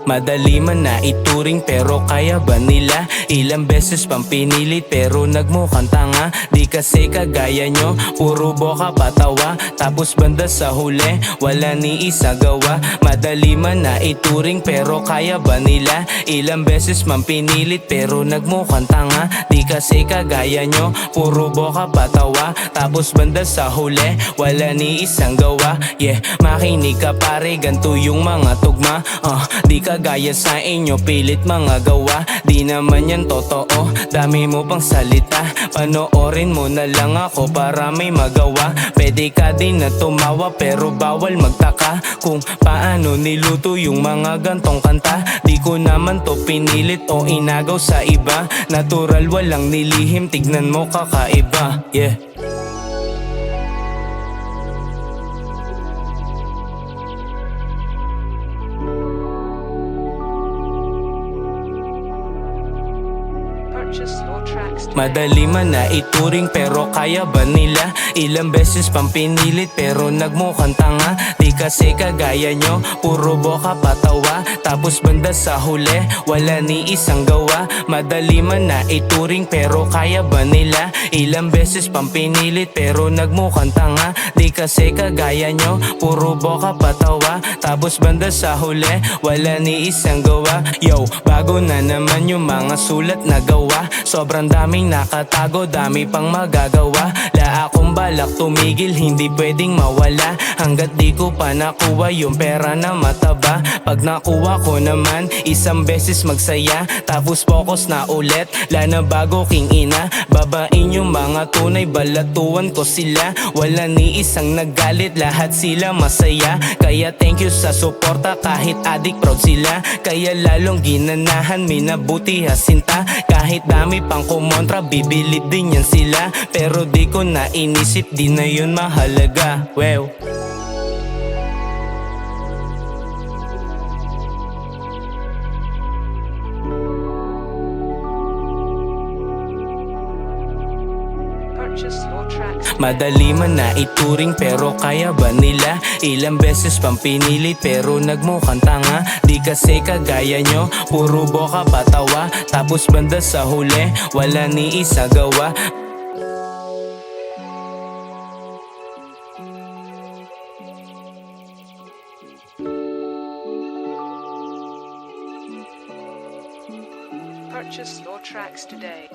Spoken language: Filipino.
Madali man na ituring pero kaya ba nila? Ilang beses pang pinilit pero nagmukhang tanga. Di kasi kagaya nyo, puro boka patawa. Tapos banda sa huli, wala ni isa gawa. Madali man na ituring pero kaya ba nila? Ilang beses man pinilit pero nagmukhang tanga. Di kasi kagaya nyo, puro boka patawa. Tapos banda sa huli, wala ni isang gawa. Yeah, makinig ka pare, ganto yung mga tugma. Di kagaya sa inyo, pilit mga gawa. Di naman yan totoo, dami mo pang salita. Panoorin mo na lang ako para may magawa. Pwede ka din na tumawa pero bawal magtaka kung paano niluto yung mga gantong kanta. Di ko naman to pinilit o inagaw sa iba. Natural, walang nilihim, tignan mo kakaiba. Yeah. Madali man na ituring pero kaya ba nila? Ilang beses pang pinilit pero nagmukhang tanga. Di kasi kagaya nyo, puro boka patawa. Tapos banda sa huli, wala ni isang gawa. Madali man na ituring pero kaya ba nila? Ilang beses pang pinilit pero nagmukhang tanga. Di kasi kagaya nyo, puro boka patawa. Tapos banda sa huli, wala ni isang gawa. Yo, bago na naman yung mga sulat na gawa. Sobrang daming nakatago, dami pang magagawa. La akong balak tumigil, hindi pwedeng mawala. Hanggat di ko pa nakuha yung pera na mataba. Pag nakuha ko naman, isang beses magsaya. Tapos focus na ulit, lana bago king ina. Babain yung mga tunay, balatuan ko sila. Wala ni isang naggalit, lahat sila masaya. Kaya thank you sa suporta, kahit adik proud sila. Kaya lalong ginanahan, minabuti hasinta. Kahit dami pang kumontra, bibilib din yan sila. Pero di ko na inisip, di na yun mahalaga. Wow. Madali man na ituring pero kaya ba nila? Ilang beses pang pinilit pero nagmukhang tanga. Di kasi kagaya nyo, puro boka patawa. Tapos banda sa huli, wala ni isa gawa. Purchase your tracks today.